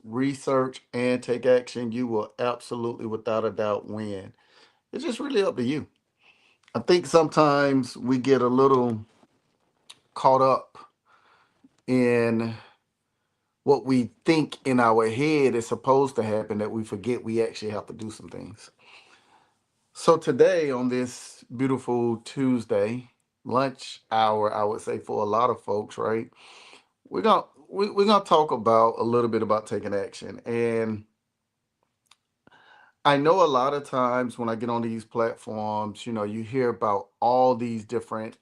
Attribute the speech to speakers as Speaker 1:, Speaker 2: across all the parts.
Speaker 1: research and take action, you will absolutely, without a doubt, win. It's just really up to you. I think sometimes we get a little caught up in what we think in our head is supposed to happen that we forget we actually have to do some things. So today on this beautiful Tuesday lunch hour, I would say for a lot of folks, right? We're gonna talk about a little bit about taking action. And I know a lot of times when I get on these platforms, you hear about all these different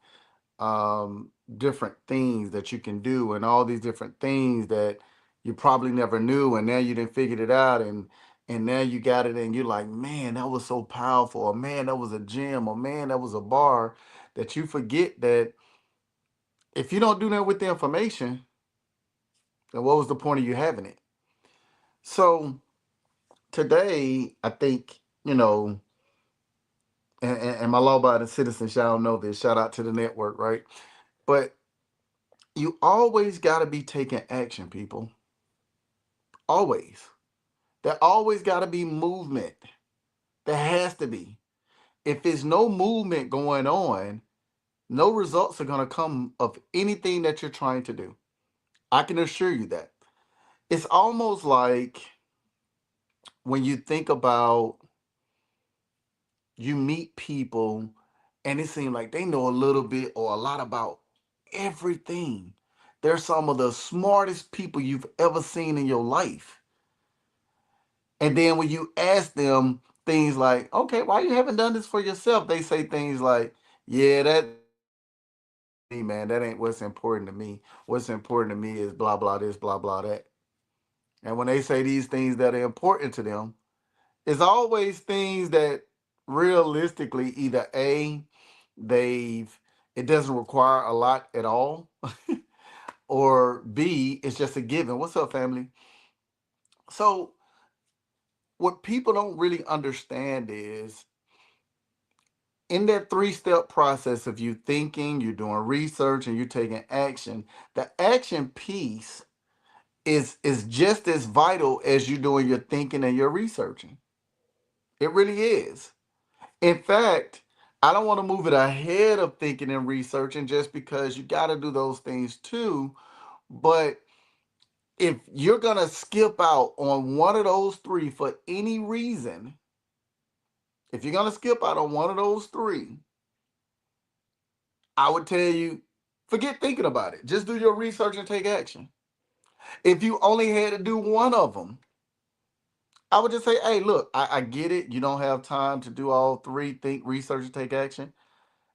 Speaker 1: things that you can do and all these different things that you probably never knew, and now you done figured it out, and now you got it, and you're like, man, that was so powerful, or man, that was a gem, or man, that was a bar, that you forget that if you don't do that with the information, then what was the point of you having it? So today, I think, and my law-abiding citizens, y'all know this. Shout out to the network, right? But you always got to be taking action, people. Always. There always got to be movement. There has to be. If there's no movement going on, no results are going to come of anything that you're trying to do. I can assure you that. It's almost like when you think about you meet people and it seems like they know a little bit or a lot about everything. They're some of the smartest people you've ever seen in your life. And then when you ask them things like, okay, why you haven't done this for yourself? They say things like, yeah, me, man, that ain't what's important to me. What's important to me is blah, blah, this, blah, blah, that. And when they say these things that are important to them, it's always things that realistically either A, they've it doesn't require a lot at all, or B, it's just a given. What's up, family? So what people don't really understand is in that three-step process of you thinking, you're doing research, and you're taking action, the action piece is just as vital as you doing your thinking and your researching. It really is. In fact, I don't want to move it ahead of thinking and researching just because you got to do those things too. But if you're going to skip out on one of those three for any reason, if you're going to skip out on one of those three, I would tell you, forget thinking about it. Just do your research and take action. If you only had to do one of them, I would just say, hey, look, I get it. You don't have time to do all three, think, research, and take action.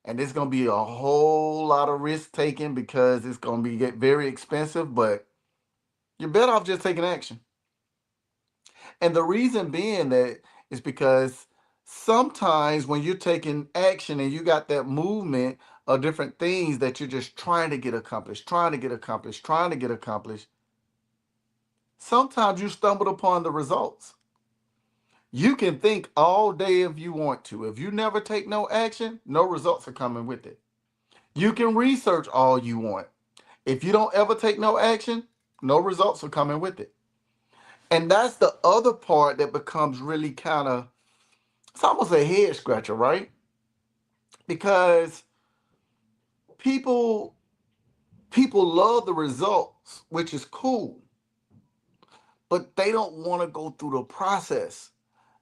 Speaker 1: And it's going to be a whole lot of risk taking because it's going to be get very expensive, but you're better off just taking action. And the reason being that is because sometimes when you're taking action and you got that movement of different things that you're just trying to get accomplished, trying to get accomplished, trying to get accomplished, sometimes you stumble upon the results. You can think all day if you want to. If you never take no action, no results are coming with it. You can research all you want. If you don't ever take no action, no results are coming with it. And that's the other part that becomes really kind of, it's almost a head scratcher, right? Because people people love the results, which is cool, but they don't want to go through the process.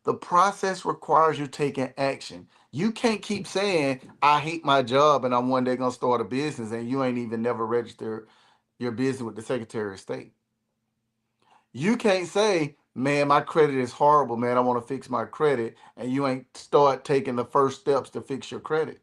Speaker 1: The process requires you taking action. You can't keep saying, I hate my job and I'm one day gonna start a business, and you ain't even never registered your business with the Secretary of State. You can't say, man, my credit is horrible, man, I want to fix my credit, and you ain't start taking the first steps to fix your credit.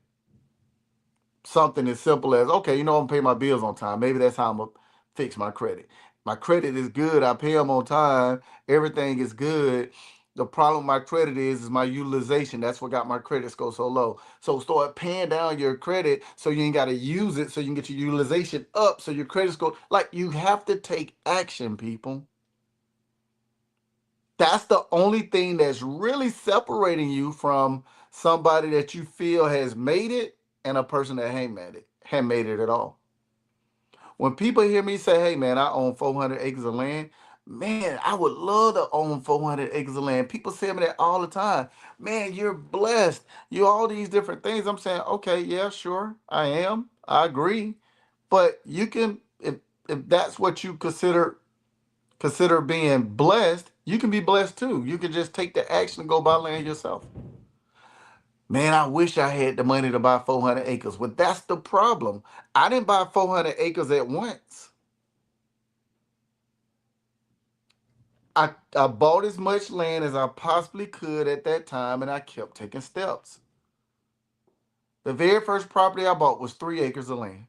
Speaker 1: Something as simple as, okay, I'm gonna pay my bills on time. Maybe that's how I'm gonna fix my credit. My credit is good. I pay them on time. Everything is good. The problem with my credit is my utilization. That's what got my credit score so low. So start paying down your credit so you ain't gotta use it, so you can get your utilization up, so your credit score. Like, you have to take action, people. That's the only thing that's really separating you from somebody that you feel has made it and a person that ain't made it at all. When people hear me say, hey man, I own 400 acres of land, Man, I would love to own 400 acres of land. People say me that all the time. Man, you're blessed. You all these different things. I'm saying, okay, yeah, sure, I am. I agree. But you can, if that's what you consider being blessed, you can be blessed too. You can just take the action and go buy land yourself. Man, I wish I had the money to buy 400 acres. But that's the problem. I didn't buy 400 acres at once. I bought as much land as I possibly could at that time, and I kept taking steps. The very first property I bought was 3 acres of land.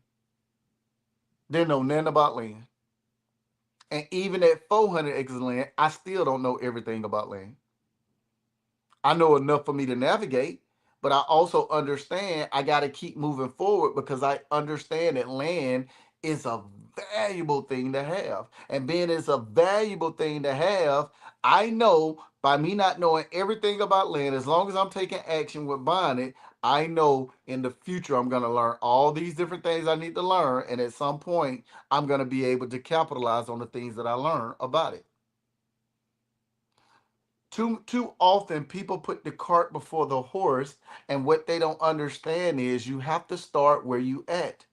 Speaker 1: Didn't know nothing about land. And even at 400 acres of land, I still don't know everything about land. I know enough for me to navigate, but I also understand I got to keep moving forward because I understand that land is a valuable thing to have. And being it's a valuable thing to have, I know by me not knowing everything about land, as long as I'm taking action with buying it, I know in the future I'm going to learn all these different things I need to learn. And at some point, I'm going to be able to capitalize on the things that I learn about it. Too often people put the cart before the horse, and what they don't understand is you have to start where you at.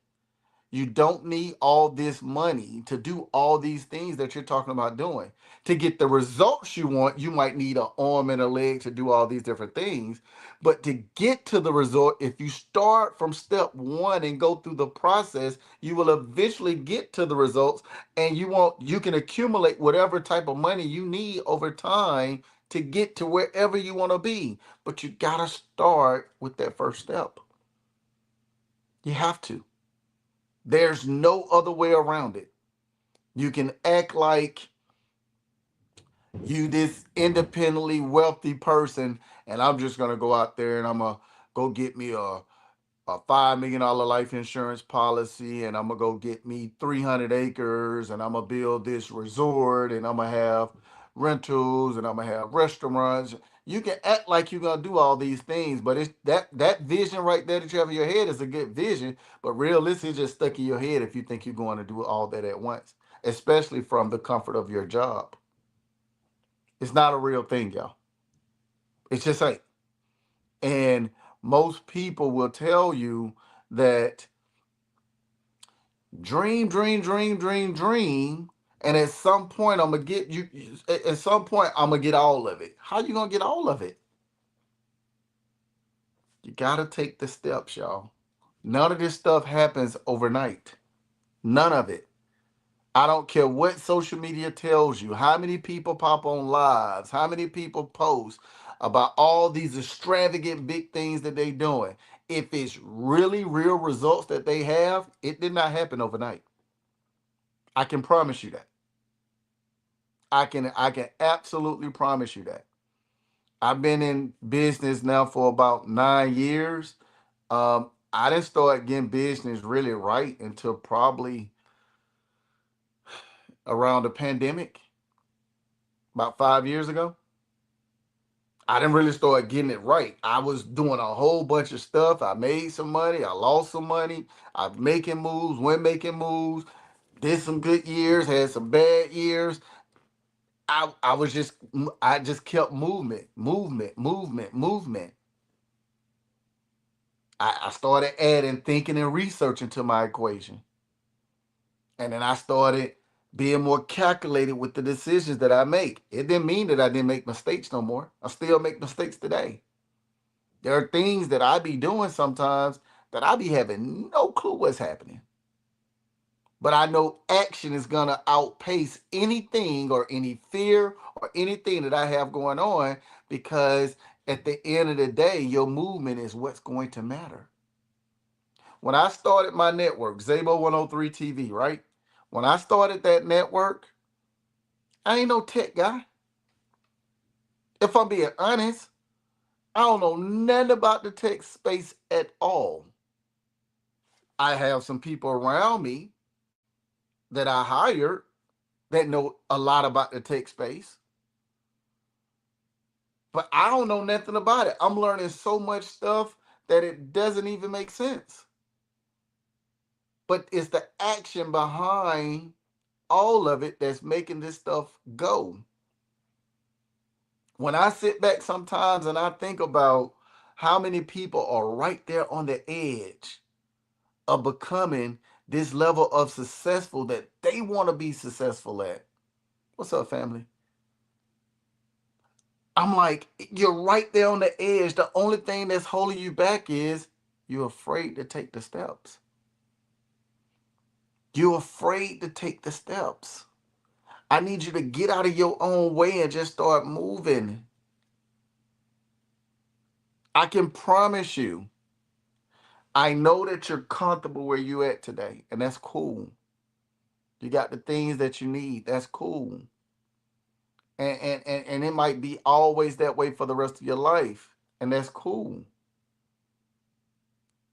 Speaker 1: You don't need all this money to do all these things that you're talking about doing. To get the results you want, you might need an arm and a leg to do all these different things. But to get to the result, if you start from step one and go through the process, you will eventually get to the results, and you can accumulate whatever type of money you need over time to get to wherever you want to be. But you gotta start with that first step. You have to. There's no other way around it. You can act like you this independently wealthy person, and I'm just gonna go out there and I'm gonna go get me a $5 million life insurance policy, and I'm gonna go get me 300 acres, and I'm gonna build this resort, and I'm gonna have rentals, and I'm gonna have restaurants. You can act like you're gonna do all these things, but it's that vision right there that you have in your head is a good vision, but realistically, it's just stuck in your head if you think you're going to do all that at once, especially from the comfort of your job. It's not a real thing, y'all. It's just ain't. And most people will tell you that dream, dream, dream, dream, dream, and at some point I'm gonna get you. At some point I'm gonna get all of it. How you gonna get all of it? You gotta take the steps, y'all. None of this stuff happens overnight. None of it. I don't care what social media tells you, how many people pop on lives, how many people post about all these extravagant big things that they doing. If it's really real results that they have, it did not happen overnight. I can promise you that. I can absolutely promise you that. I've been in business now for about 9 years. I didn't start getting business really right until probably around the pandemic, about 5 years ago. I didn't really start getting it right. I was doing a whole bunch of stuff. I made some money. I lost some money. I'm making moves, went making moves, did some good years, had some bad years. I was just I just kept movement. I started adding thinking and researching to my equation. And then I started being more calculated with the decisions that I make. It didn't mean that I didn't make mistakes no more. I still make mistakes today. There are things that I be doing sometimes that I be having no clue what's happening. But I know action is going to outpace anything or any fear or anything that I have going on, because at the end of the day, your movement is what's going to matter. When I started my network, Zabo103 TV, right? When I started that network, I ain't no tech guy. If I'm being honest, I don't know nothing about the tech space at all. I have some people around me that I hired that know a lot about the tech space, but I don't know nothing about it. I'm learning so much stuff that it doesn't even make sense. But it's the action behind all of it that's making this stuff go. When I sit back sometimes and I think about how many people are right there on the edge of becoming this level of successful that they want to be successful at. What's up, family? I'm like, you're right there on the edge. The only thing that's holding you back is you're afraid to take the steps. You're afraid to take the steps. I need you to get out of your own way and just start moving. I can promise you, I know that you're comfortable where you at today, and that's cool. You got the things that you need. That's cool. And it might be always that way for the rest of your life. And that's cool.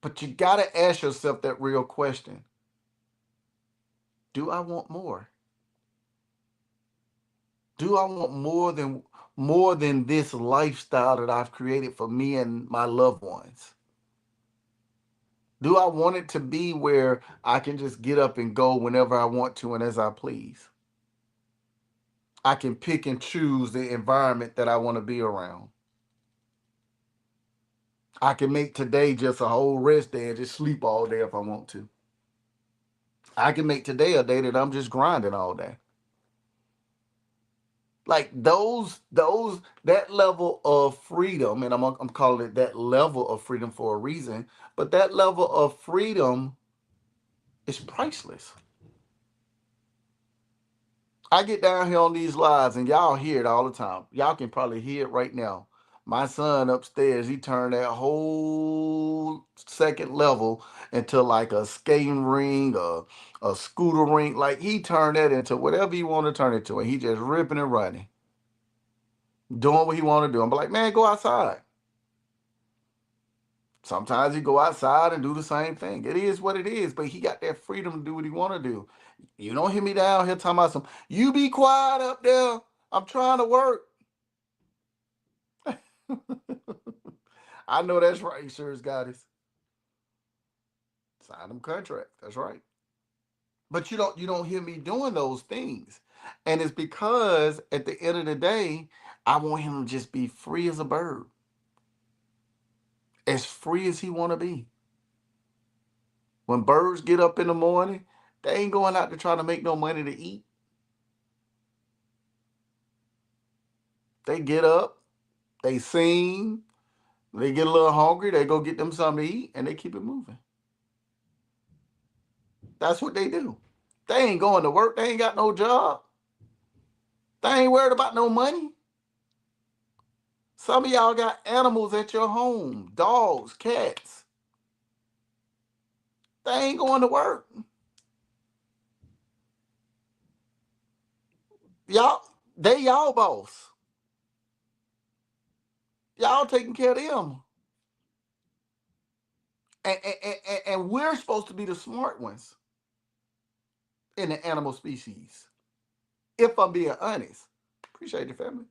Speaker 1: But you gotta ask yourself that real question. Do I want more? Do I want more than this lifestyle that I've created for me and my loved ones? Do I want it to be where I can just get up and go whenever I want to and as I please? I can pick and choose the environment that I want to be around. I can make today just a whole rest day and just sleep all day if I want to. I can make today a day that I'm just grinding all day. Like that level of freedom, and I'm calling it that level of freedom for a reason, but that level of freedom is priceless. I get down here on these lives and y'all hear it all the time. Y'all can probably hear it right now. My son upstairs, he turned that whole second level into like a skating ring, a scooter rink. Like he turned that into whatever he want to turn it to. And he just ripping and running, doing what he want to do. I'm like, man, go outside. Sometimes he go outside and do the same thing. It is what it is, but he got that freedom to do what he want to do. You don't hear me down here talking about some, you be quiet up there. I'm trying to work. I know that's right, sure as God is. Sign them contract. That's right. But you don't hear me doing those things. And it's because at the end of the day, I want him to just be free as a bird. As free as he want to be. When birds get up in the morning, they ain't going out to try to make no money to eat. They get up, they sing, they get a little hungry, they go get them something to eat, and they keep it moving. That's what they do. They ain't going to work. They ain't got no job. They ain't worried about no money. Some of y'all got animals at your home, dogs, cats. They ain't going to work. Y'all, they y'all boss. Y'all taking care of them. And we're supposed to be the smart ones in the animal species. If I'm being honest. Appreciate your family.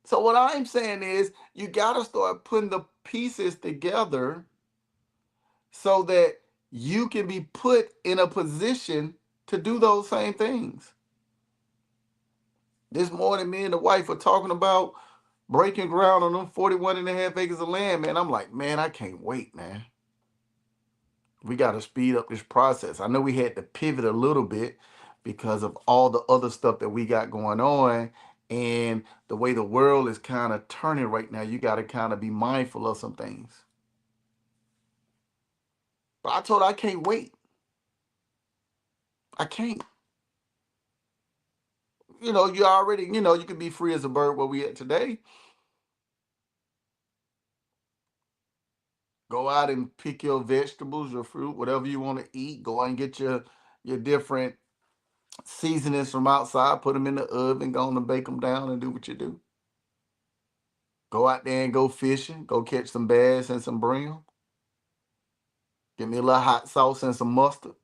Speaker 1: So what I'm saying is you got to start putting the pieces together so that you can be put in a position to do those same things. This morning, me and the wife were talking about breaking ground on them 41 and a half acres of land, man. I'm like, man, I can't wait, man. We got to speed up this process. I know we had to pivot a little bit because of all the other stuff that we got going on and the way the world is kind of turning right now. You got to kind of be mindful of some things. But I told her I can't wait. I can't. You already, you can be free as a bird where we at today. Go out and pick your vegetables, your fruit, whatever you want to eat. Go out and get your different seasonings from outside. Put them in the oven. Go on and bake them down and do what you do. Go out there and go fishing. Go catch some bass and some brim. Get me a little hot sauce and some mustard.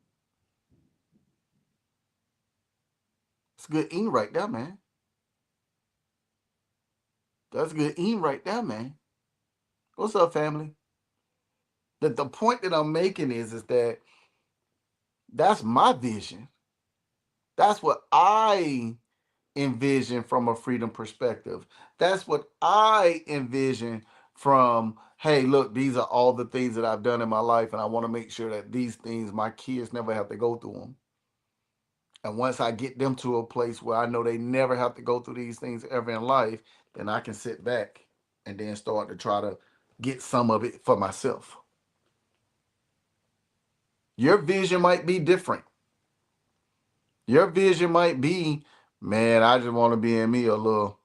Speaker 1: It's good eating right there, man. That's good eating right there, man. What's up, family? The point that I'm making is that that's my vision. That's what I envision from a freedom perspective. That's what I envision from, hey, look, these are all the things that I've done in my life, and I want to make sure that these things, my kids never have to go through them. And once I get them to a place where I know they never have to go through these things ever in life, then I can sit back and then start to try to get some of it for myself. Your vision might be different. Your vision might be, man, I just want to be in me a little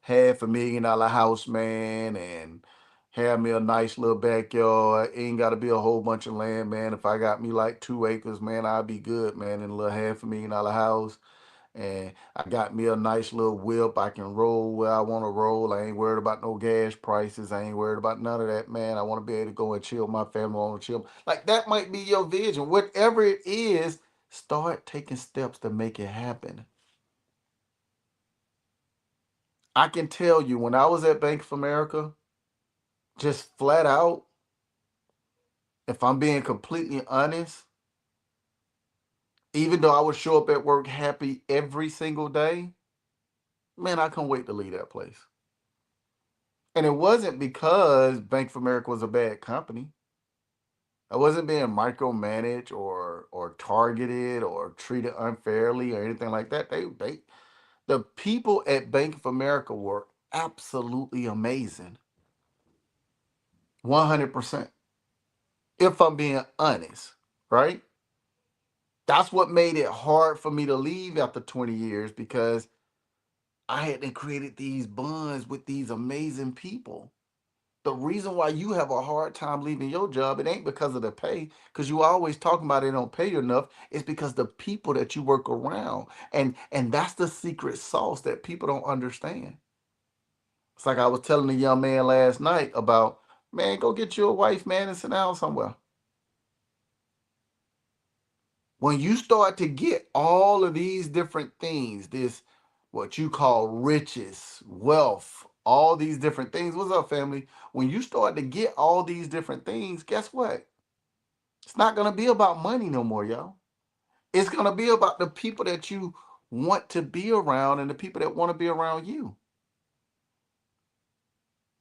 Speaker 1: $500,000 house, man, and have me a nice little backyard. Ain't got to be a whole bunch of land, man. If I got me like 2 acres, man, I'll be good, man, in a little $500,000 house. And I got me a nice little whip. I can roll where I want to roll. I ain't worried about no gas prices. I ain't worried about none of that, man. I want to be able to go and chill. My family want to chill. Like that might be your vision. Whatever it is, start taking steps to make it happen. I can tell you when I was at Bank of America, just flat out, if I'm being completely honest, even though I would show up at work happy every single day, man, I couldn't wait to leave that place. And it wasn't because Bank of America was a bad company. I wasn't being micromanaged or targeted or treated unfairly or anything like that. They the people at Bank of America were absolutely amazing. 100%. If I'm being honest, right? That's what made it hard for me to leave after 20 years because I had created these bonds with these amazing people. The reason why you have a hard time leaving your job, it ain't because of the pay, because you always talking about it don't pay you enough. It's because the people that you work around. And that's the secret sauce that people don't understand. It's like I was telling a young man last night about, man, go get you a wife, man, and sit down somewhere. When you start to get all of these different things, this what you call riches, wealth, all these different things. What's up, family? When you start to get all these different things, guess what? It's not going to be about money no more, y'all. It's going to be about the people that you want to be around and the people that want to be around you.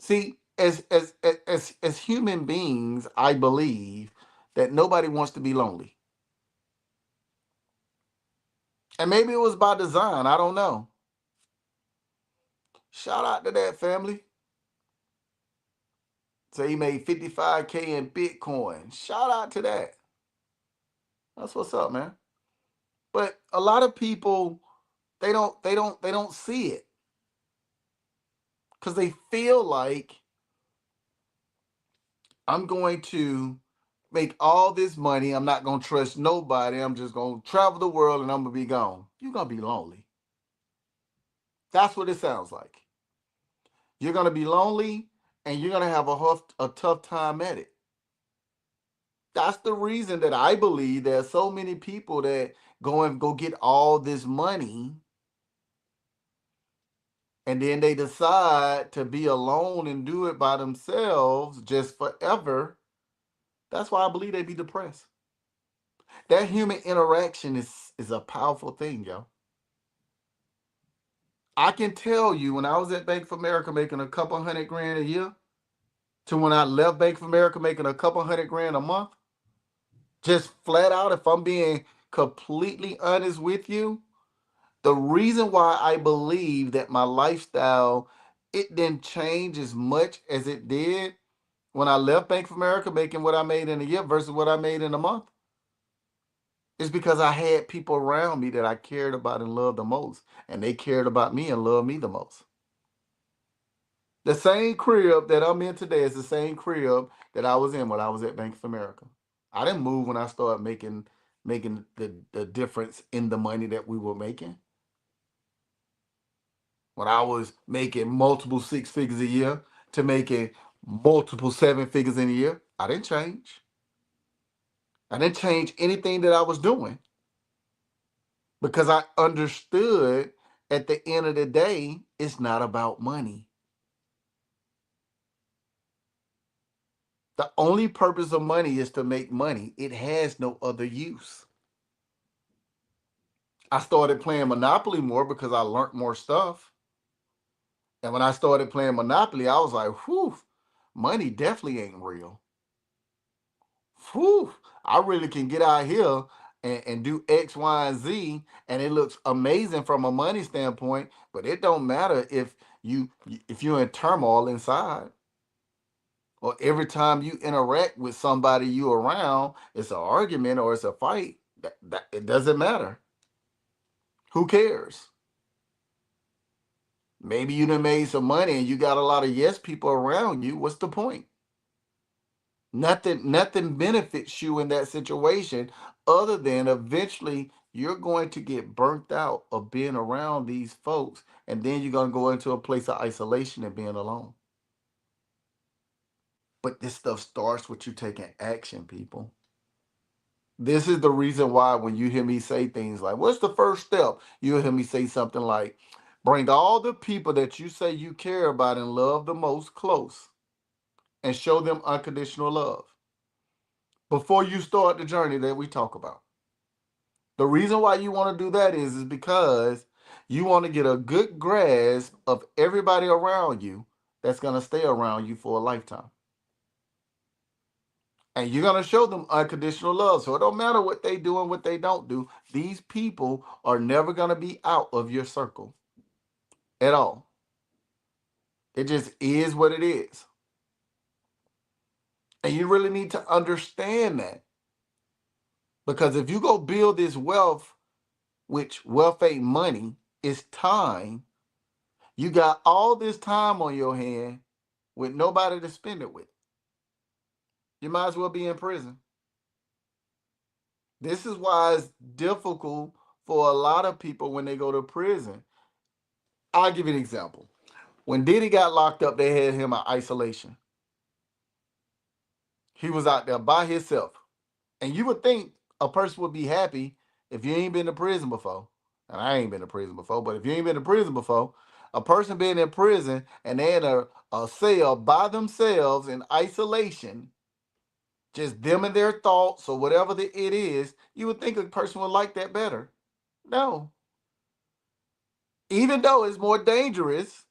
Speaker 1: See, as human beings, I believe that nobody wants to be lonely. And maybe it was by design, I don't know. Shout out to that family. So he made 55K in Bitcoin. Shout out to that. That's what's up, man. But a lot of people they don't see it because they feel like I'm going to make all this money. I'm not gonna trust nobody. I'm just gonna travel the world and I'm gonna be gone. You're gonna be lonely. That's what it sounds like. You're gonna be lonely and you're gonna have a tough time at it. That's the reason that I believe there's so many people that go get all this money and then they decide to be alone and do it by themselves just forever. That's why I believe they be depressed. That human interaction is a powerful thing, yo. I can tell you when I was at Bank of America making a couple hundred grand a year to when I left Bank of America making a couple hundred grand a month, just flat out, if I'm being completely honest with you, the reason why I believe that my lifestyle it didn't change as much as it did when I left Bank of America making what I made in a year versus what I made in a month is because I had people around me that I cared about and loved the most, and they cared about me and loved me the most. The same crib that I'm in today is the same crib that I was in when I was at Bank of America. I didn't move when I started making the difference in the money that we were making. When I was making multiple six figures a year to making multiple seven figures in a year, I didn't change. I didn't change anything that I was doing because I understood at the end of the day, it's not about money. The only purpose of money is to make money. It has no other use. I started playing Monopoly more because I learned more stuff. And when I started playing Monopoly, I was like, whew, money definitely ain't real. Whew, I really can get out here and do X, Y, and Z, and it looks amazing from a money standpoint, but it don't matter you if you're in turmoil inside. Or every time you interact with somebody you around, it's an argument or it's a fight. It doesn't matter. Who cares? Maybe you done made some money and you got a lot of yes people around you. What's the point? Nothing benefits you in that situation other than eventually you're going to get burnt out of being around these folks, and then you're going to go into a place of isolation and being alone. But this stuff starts with you taking action, people. This is the reason why when you hear me say things like, what's the first step? You'll hear me say something like, bring all the people that you say you care about and love the most close and show them unconditional love before you start the journey that we talk about. The reason why you want to do that is because you want to get a good grasp of everybody around you that's going to stay around you for a lifetime. And you're going to show them unconditional love. So it don't matter what they do and what they don't do. These people are never going to be out of your circle at all. It just is what it is. And you really need to understand that. Because if you go build this wealth, which wealth ain't money, it's time. You got all this time on your hand with nobody to spend it with. You might as well be in prison. This is why it's difficult for a lot of people when they go to prison. I'll give you an example. When Diddy got locked up, they had him in isolation. He was out there by himself. And you would think a person would be happy if you ain't been to prison before. And I ain't been to prison before, but if you ain't been to prison before, a person being in prison and they in a cell by themselves in isolation, just them and their thoughts or whatever it is, you would think a person would like that better. No. Even though it's more dangerous,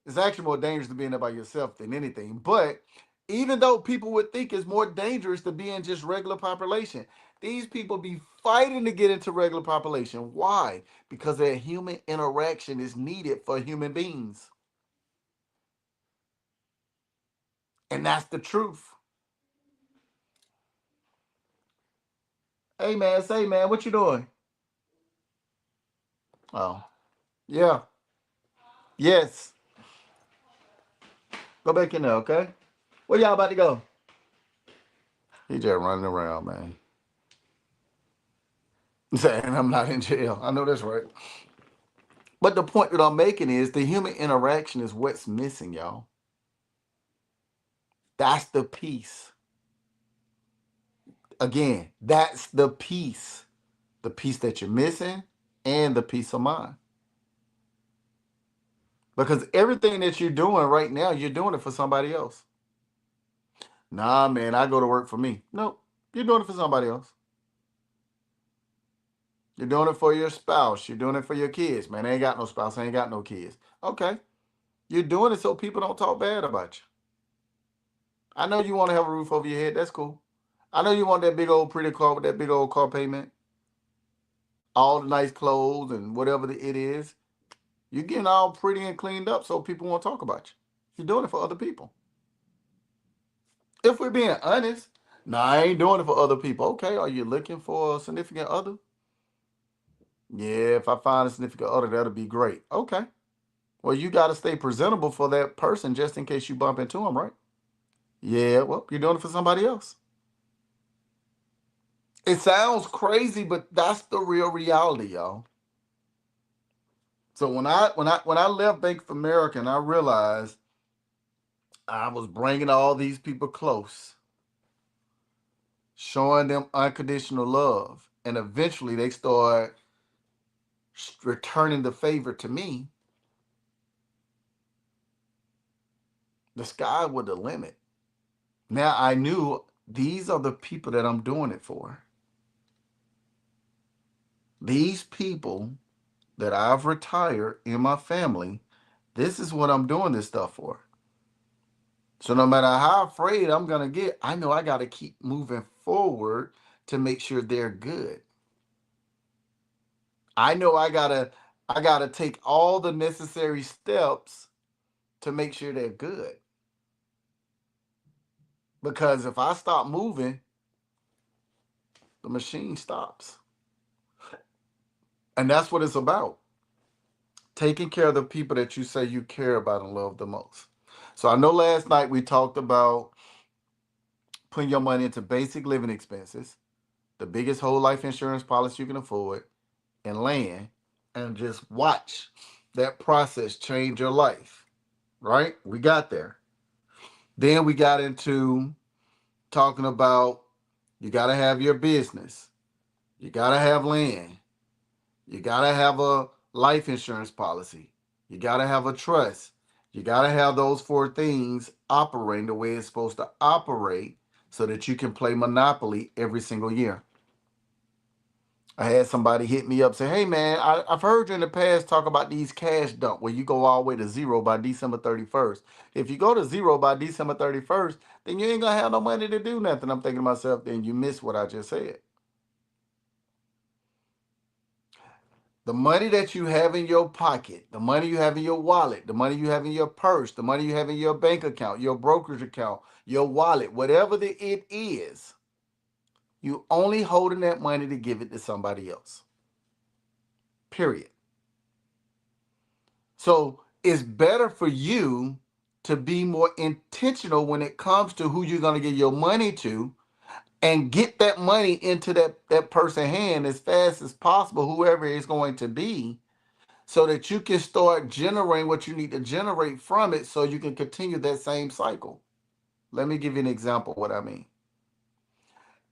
Speaker 1: it's actually more dangerous to being there by yourself than anything. But even though people would think it's more dangerous to be in just regular population, these people be fighting to get into regular population. Why? Because that human interaction is needed for human beings. And that's the truth. Hey man, say man, what you doing? Oh, yeah. Yes. Go back in there, okay? Where y'all about to go? He just running around, man. Saying I'm not in jail. I know that's right. But the point that I'm making is the human interaction is what's missing, y'all. That's the piece. Again, that's the piece. The piece that you're missing and the peace of mind. Because everything that you're doing right now, you're doing it for somebody else. Nah, man, I go to work for me. Nope, you're doing it for somebody else. You're doing it for your spouse. You're doing it for your kids. Man, I ain't got no spouse. I ain't got no kids. Okay. You're doing it so people don't talk bad about you. I know you want to have a roof over your head. That's cool. I know you want that big old pretty car with that big old car payment, all the nice clothes and whatever it is. You're getting all pretty and cleaned up so people won't talk about you. You're doing it for other people. If we're being honest, no, I ain't doing it for other people. Okay, are you looking for a significant other? Yeah, if I find a significant other, that'll be great. Okay. Well, you got to stay presentable for that person just in case you bump into them, right? Yeah, well, you're doing it for somebody else. It sounds crazy, but that's the real reality, y'all. So when I left Bank of America and I realized I was bringing all these people close, showing them unconditional love, and eventually they start returning the favor to me, the sky was the limit. Now I knew these are the people that I'm doing it for. These people that I've retired in my family, this is what I'm doing this stuff for. So no matter how afraid I'm gonna get, I know I gotta keep moving forward to make sure they're good. I know I gotta take all the necessary steps to make sure they're good. Because if I stop moving, the machine stops. And that's what it's about. Taking care of the people that you say you care about and love the most. So I know last night we talked about putting your money into basic living expenses, the biggest whole life insurance policy you can afford, and land, and just watch that process change your life. Right? We got there. Then we got into talking about you got to have your business, you got to have land, you got to have a life insurance policy, you got to have a trust, you got to have those four things operating the way it's supposed to operate so that you can play Monopoly every single year. I had somebody hit me up say, "Hey man, I've heard you in the past talk about these cash dump where you go all the way to zero by December 31st. If you go to zero by December 31st, then you ain't gonna have no money to do nothing." I'm thinking to myself, then you missed what I just said. The money that you have in your pocket, the money you have in your wallet, the money you have in your purse, the money you have in your bank account, your brokerage account, your wallet, whatever it is, you only holding that money to give it to somebody else. Period. So it's better for you to be more intentional when it comes to who you're going to give your money to and get that money into that person's hand as fast as possible, whoever it's going to be, so that you can start generating what you need to generate from it so you can continue that same cycle. Let me give you an example of what I mean.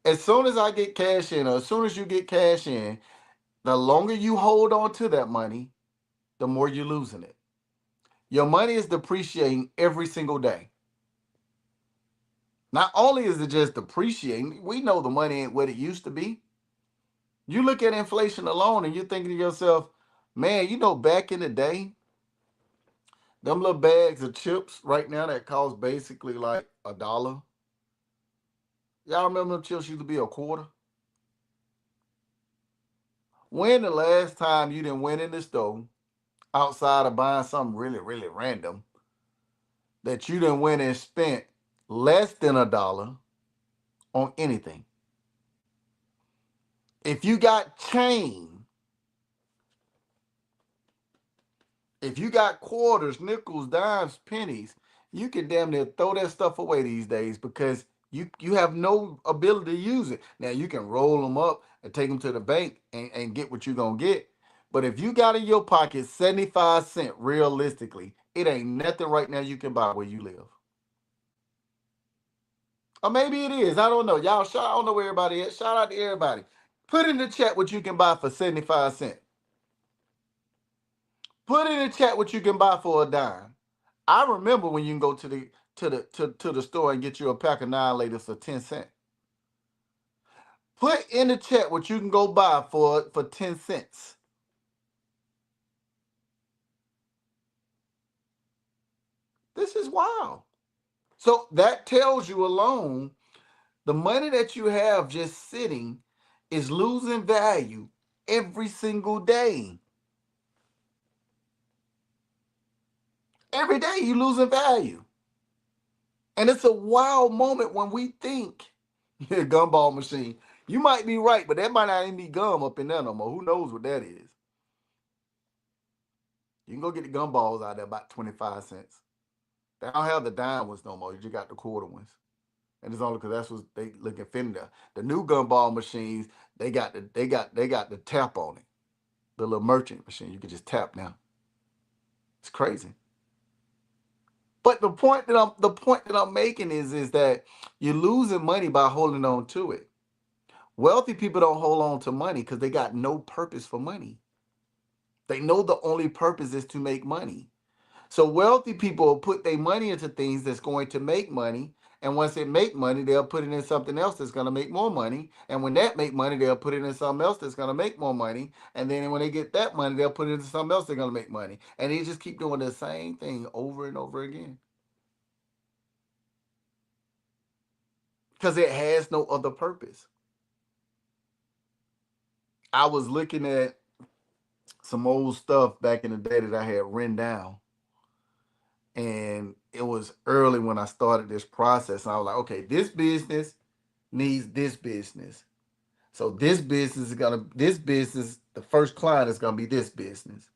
Speaker 1: As soon as I get cash in, or as soon as you get cash in, the longer you hold on to that money, the more you're losing it. Your money is depreciating every single day. Not only is it just depreciating, we know the money ain't what it used to be. You look at inflation alone and you're thinking to yourself, man, back in the day, them little bags of chips right now that cost basically like $1. Y'all remember them chips used to be a quarter? When the last time you didn't went in the store outside of buying something really, really random that you didn't went and spent less than $1 on anything? If you got change, if you got quarters, nickels, dimes, pennies, you can damn near throw that stuff away these days because you have no ability to use it. Now you can roll them up and take them to the bank and get what you're gonna get. But if you got in your pocket 75 cents, realistically, it ain't nothing right now you can buy where you live. Or maybe it is. I don't know. Y'all shout, I don't know where everybody is. Shout out to everybody. Put in the chat what you can buy for 75 cents. Put in the chat what you can buy for a dime. I remember when you can go to the store and get you a pack of 9 laters for 10 cents. Put in the chat what you can go buy for 10 cents. This is wild. So that tells you alone the money that you have just sitting is losing value every single day. Every day you losing value. And it's a wild moment when we think, yeah, gumball machine. You might be right, but that might not even be gum up in there no more. Who knows what that is? You can go get the gumballs out there about 25 cents. They don't have the dime ones no more. You just got the quarter ones. And it's only because that's what they looking for there. The new gumball machines, they got the tap on it. The little merchant machine. You can just tap now. It's crazy. But the point that I'm making is that you're losing money by holding on to it. Wealthy people don't hold on to money because they got no purpose for money. They know the only purpose is to make money. So wealthy people put their money into things that's going to make money, And once it make money, they'll put it in something else that's going to make more money. And when that make money, they'll put it in something else that's going to make more money. And then when they get that money, they'll put it into something else that's going to make money. And they just keep doing the same thing over and over again. Because it has no other purpose. I was looking at some old stuff back in the day that I had written down. And it was early when I started this process. And I was like, okay, this business needs this business. So this business, the first client is gonna be this business.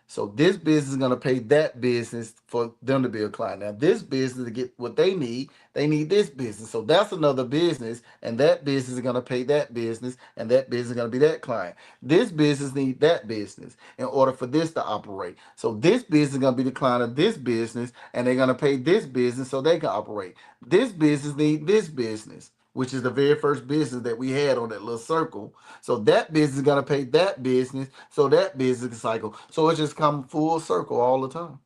Speaker 1: So this business is gonna pay that business for them to be a client. Now this business to get what they need this business. So that's another business, and that business is gonna pay that business, and that business is gonna be that client. This business need that business in order for this to operate. So this business is gonna be the client of this business, and they're gonna pay this business so they can operate. This business need this business, which is the very first business that we had on that little circle. So that business is gonna pay that business, so that business can cycle. So it just come full circle all the time.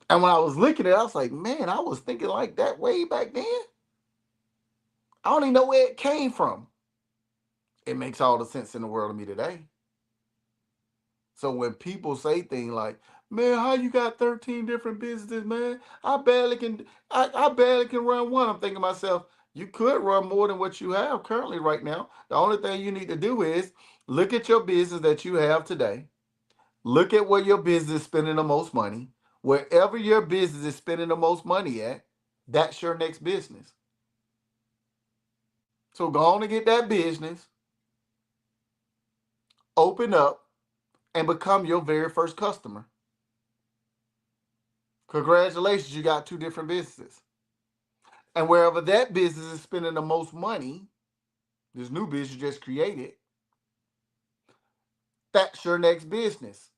Speaker 1: And when I was looking at it, I was like, man, I was thinking like that way back then. I don't even know where it came from. It makes all the sense in the world to me today. So when people say things like, man, how you got 13 different businesses, man? I barely can run one. I'm thinking to myself, you could run more than what you have currently right now. The only thing you need to do is look at your business that you have today. Look at where your business is spending the most money. Wherever your business is spending the most money at, that's your next business. So go on and get that business, open up, and become your very first customer. Congratulations, you got two different businesses. And wherever that business is spending the most money, this new business you just created, that's your next business.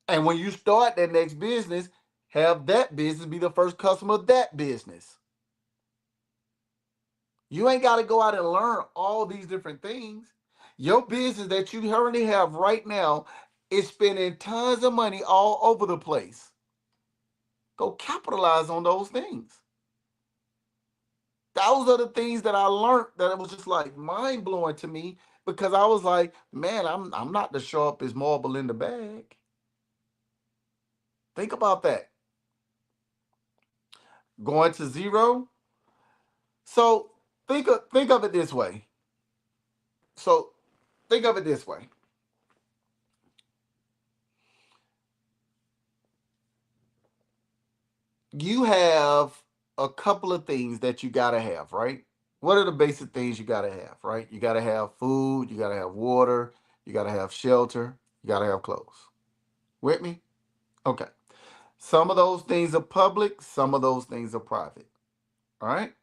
Speaker 1: And when you start that next business, have that business be the first customer of that business. You ain't got to go out and learn all these different things. Your business that you currently have right now is spending tons of money all over the place. Go capitalize on those things. Those are the things that I learned that it was just like mind blowing to me because I was like, man, I'm not the sharpest marble in the bag. Think about that. Going to zero. So think of it this way. So think of it this way. You have a couple of things that you gotta have, right? What are the basic things you gotta have, right? You gotta have food, you gotta have water, you gotta have shelter, you gotta have clothes. With me? Okay. Some of those things are public, some of those things are private. All right.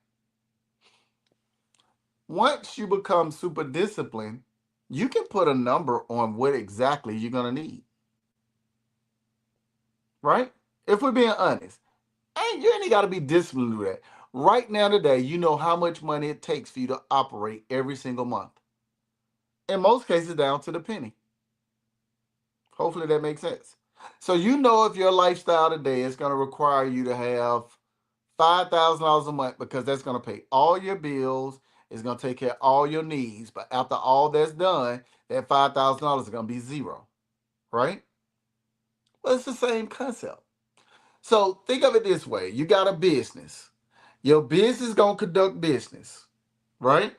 Speaker 1: Once you become super disciplined, you can put a number on what exactly you're gonna need. Right? If we're being honest, you ain't got to be disciplined to do that. Right now, today, you know how much money it takes for you to operate every single month. In most cases, down to the penny. Hopefully, that makes sense. So, you know, if your lifestyle today is going to require you to have $5,000 a month because that's going to pay all your bills, it's going to take care of all your needs. But after all that's done, that $5,000 is going to be zero, right? Well, it's the same concept. So think of it this way: you got a business. Your business is gonna conduct business, right?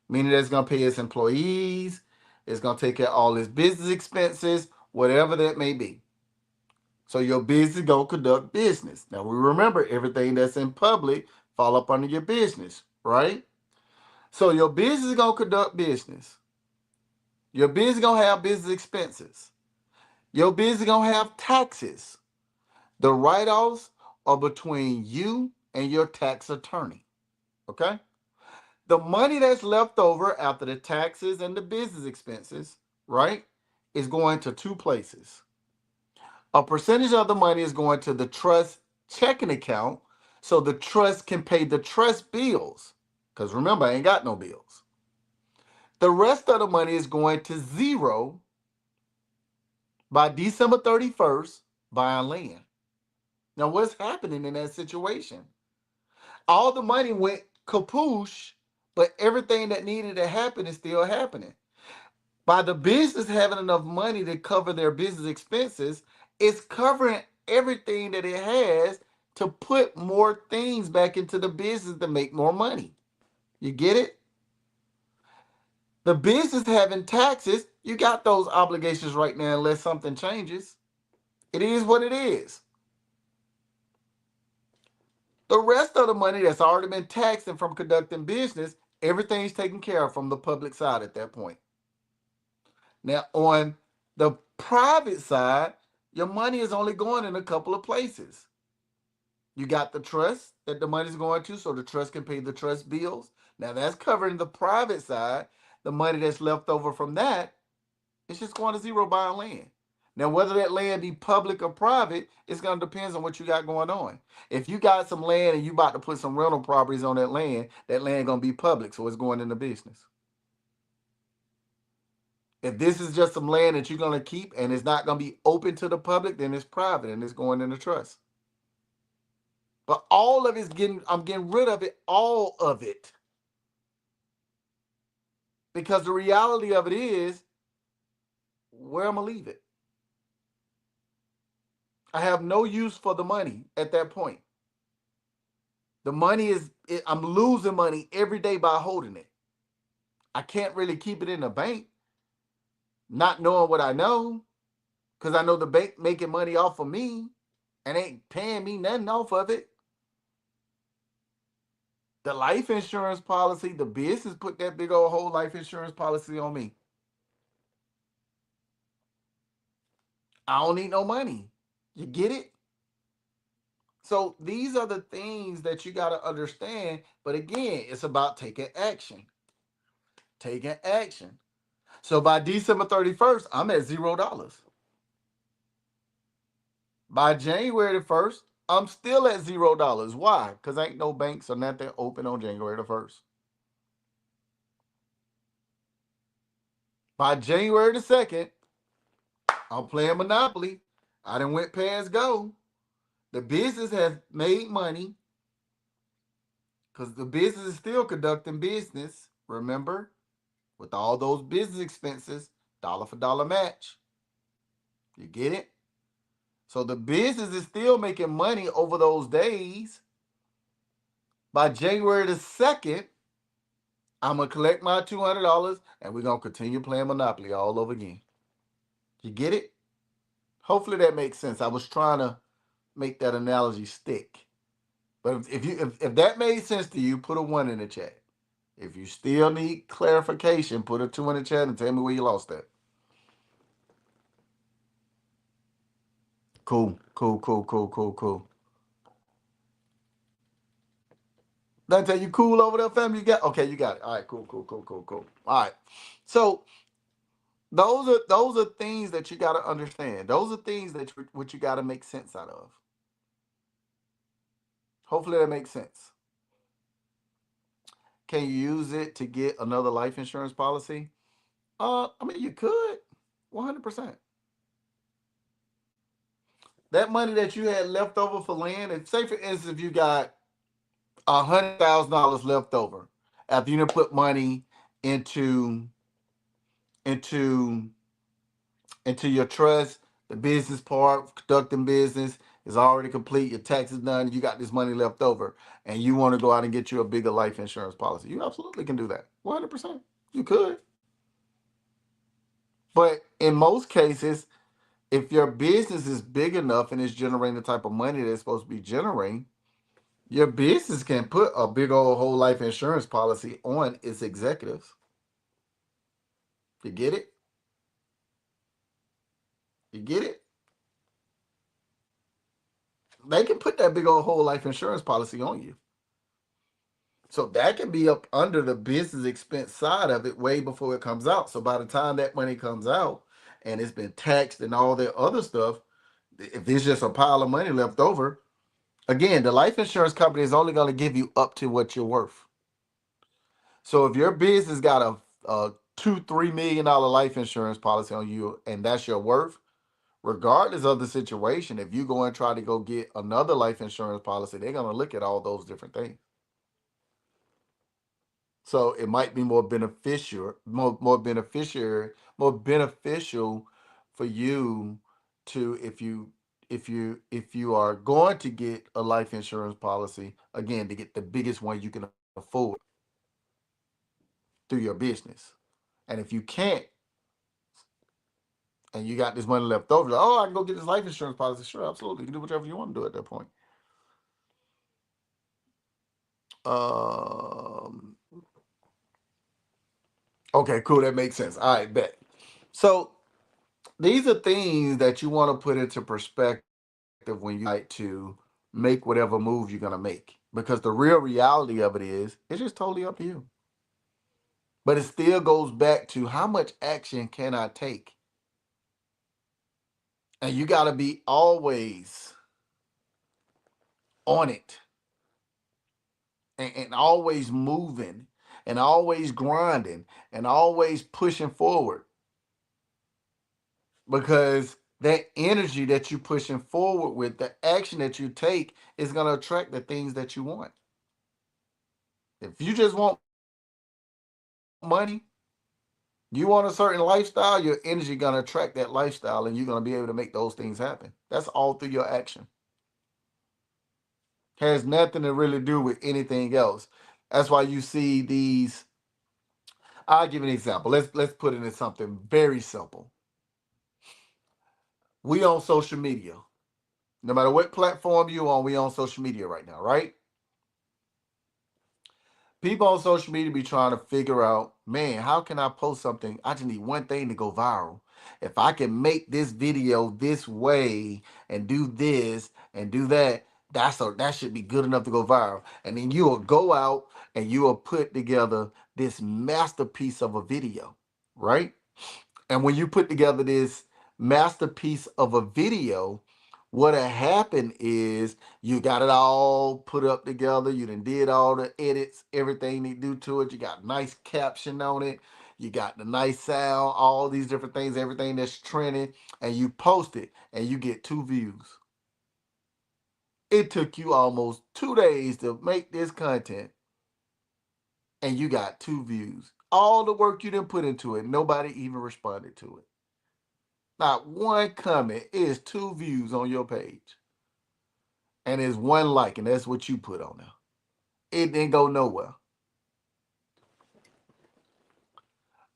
Speaker 1: Meaning that it's gonna pay its employees, it's gonna take care of all its business expenses, whatever that may be. So your business is gonna conduct business. Now we remember everything that's in public fall up under your business, right? So your business is gonna conduct business. Your business is gonna have business expenses. Your business is gonna have taxes. The write-offs are between you and your tax attorney. Okay? The money that's left over after the taxes and the business expenses, right, is going to two places. A percentage of the money is going to the trust checking account so the trust can pay the trust bills. Because remember, I ain't got no bills. The rest of the money is going to zero by December 31st buying land. Now, what's happening in that situation? All the money went kapoosh, but everything that needed to happen is still happening. By the business having enough money to cover their business expenses, it's covering everything that it has to put more things back into the business to make more money. You get it? The business having taxes, you got those obligations right now unless something changes. It is what it is. The rest of the money that's already been taxed and from conducting business, everything's taken care of from the public side at that point. Now, on the private side, your money is only going in a couple of places. You got the trust that the money's going to, so the trust can pay the trust bills. Now, that's covering the private side. The money that's left over from that, it's just going to zero buying land. Now, whether that land be public or private, it's going to depend on what you got going on. If you got some land and you about to put some rental properties on that land going to be public, so it's going into business. If this is just some land that you're going to keep and it's not going to be open to the public, then it's private and it's going into trust. But all of it's I'm getting rid of it, all of it. Because the reality of it is, where am I leave it? I have no use for the money at that point. The money I'm losing money every day by holding it. I can't really keep it in the bank, not knowing what I know, because I know the bank making money off of me and ain't paying me nothing off of it. The life insurance policy, the business put that big old whole life insurance policy on me. I don't need no money. You get it? So these are the things that you got to understand. But again, it's about taking action. Taking action. So by December 31st, I'm at $0. By January the 1st, I'm still at $0. Why? Because ain't no banks or nothing open on January the 1st. By January the 2nd, I'm playing Monopoly. I done went past go. The business has made money because the business is still conducting business, remember? With all those business expenses, dollar for dollar match. You get it? So the business is still making money over those days. By January the 2nd, I'm going to collect my $200 and we're going to continue playing Monopoly all over again. You get it? Hopefully that makes sense. I was trying to make that analogy stick. But if that made sense to you, put a 1 in the chat. If you still need clarification, put a 2 in the chat and tell me where you lost that. Cool. Dante, you cool over there, family? You got okay, you got it. All right, cool. All right. So those are things that you got to understand. Those are things that what you got to make sense out of. Hopefully that makes sense. Can you use it to get another life insurance policy? I mean, you could, 100%. That money that you had left over for land, and say for instance, if you got $100,000 left over after you put money into into into your trust, the business part, conducting business is already complete, your taxes done, you got this money left over, and you want to go out and get you a bigger life insurance policy. You absolutely can do that. 100%. You could. But in most cases, if your business is big enough and it's generating the type of money that it's supposed to be generating, your business can put a big old whole life insurance policy on its executives. You get it? You get it? They can put that big old whole life insurance policy on you. So that can be up under the business expense side of it way before it comes out. So by the time that money comes out and it's been taxed and all that other stuff, if there's just a pile of money left over, again, the life insurance company is only going to give you up to what you're worth. So if your business got a $2-3 million life insurance policy on you and that's your worth, regardless of the situation, if you go and try to go get another life insurance policy, they're going to look at all those different things. So it might be more beneficial for you to, if you are going to get a life insurance policy, again, to get the biggest one you can afford through your business. And if you can't, and you got this money left over, like, oh, I can go get this life insurance policy. Sure, absolutely, you can do whatever you want to do at that point. Um, okay, cool, that makes sense. All right, bet. So these are things that you want to put into perspective when you decide to make whatever move you're gonna make. Because the real reality of it is, it's just totally up to you. But it still goes back to how much action can I take? And you gotta be always on it, and always moving and always grinding and always pushing forward. Because that energy that you're pushing forward with, the action that you take, is going to attract the things that you want. If you just want money, you want a certain lifestyle, your energy going to attract that lifestyle, and you're going to be able to make those things happen. That's all through your action. Has nothing to really do with anything else. That's why you see these. I'll give you an example. Let's put it in something very simple. We on social media. No matter what platform you on, we on social media right now, right? People on social media be trying to figure out, man, how can I post something? I just need one thing to go viral. If I can make this video this way and do this and do that, that should be good enough to go viral. And then you will go out and you will put together this masterpiece of a video, right? And when you put together this masterpiece of a video, what'll happen is you got it all put up together. You done did all the edits, everything they do to it. You got nice caption on it. You got the nice sound, all these different things, everything that's trending, and you post it and you get 2 views. It took you almost 2 days to make this content and you got 2 views. All the work you didn't put into it, nobody even responded to it. Not one comment. It is 2 views on your page. And it's one like, and that's what you put on there. It didn't go nowhere.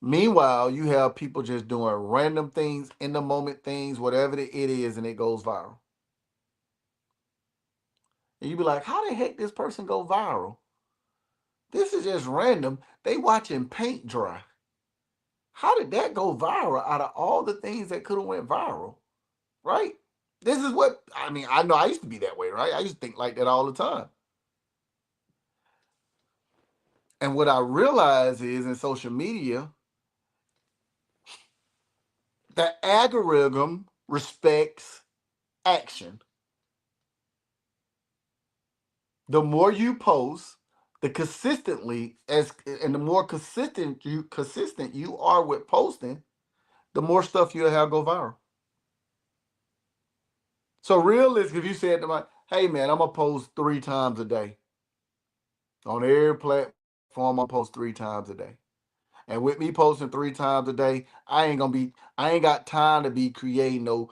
Speaker 1: Meanwhile, you have people just doing random things, in the moment things, whatever it is, and it goes viral. And you be like, how the heck this person go viral? This is just random. They watching paint dry. How did that go viral out of all the things that could have went viral? Right? This is what, I mean, I know I used to be that way, right? I used to think like that all the time. And what I realize is in social media, the algorithm respects action. The more you post, the consistently as and the more consistent you are with posting, the more stuff you'll have go viral. So realistic, if you said to my, hey man, I'm gonna post 3 times a day on every platform, I'm gonna post 3 times a day. And with me posting 3 times a day, I ain't got time to be creating no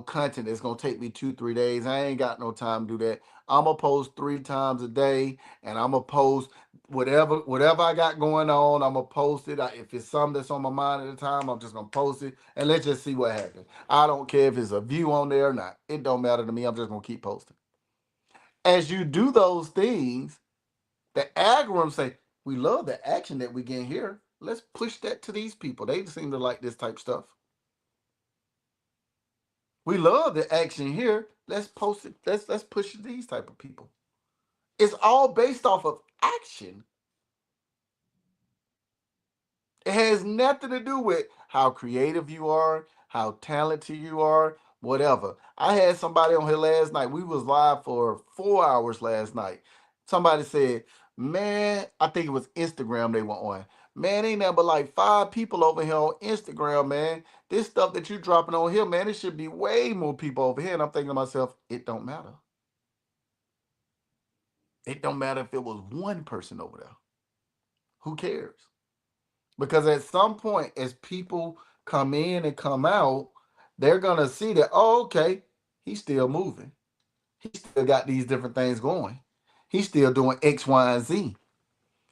Speaker 1: content that's gonna take me 2, 3 days. I ain't got no time to do that. I'm gonna post 3 times a day, and I'm gonna post whatever I got going on. I'm gonna post it. If it's something that's on my mind at the time, I'm just gonna post it, and let's just see what happens. I don't care if it's a view on there or not. It don't matter to me. I'm just gonna keep posting. As you do those things, the algorithm say, we love the action that we get here. Let's push that to these people. They seem to like this type stuff. We love the action here. Let's post it. Let's push it to these type of people. It's all based off of action. It has nothing to do with how creative you are, how talented you are, whatever. I had somebody on here last night. We was live for 4 hours last night. Somebody said, man, I think it was Instagram they were on. Man, ain't nothing but like 5 people over here on Instagram, man. This stuff that you dropping on here, man, it should be way more people over here. And I'm thinking to myself, it don't matter. It don't matter if it was one person over there Who cares? Because at some point, as people come in and come out, they're going to see that, oh, okay, he's still moving. He still got these different things going. He's still doing X, Y, and Z.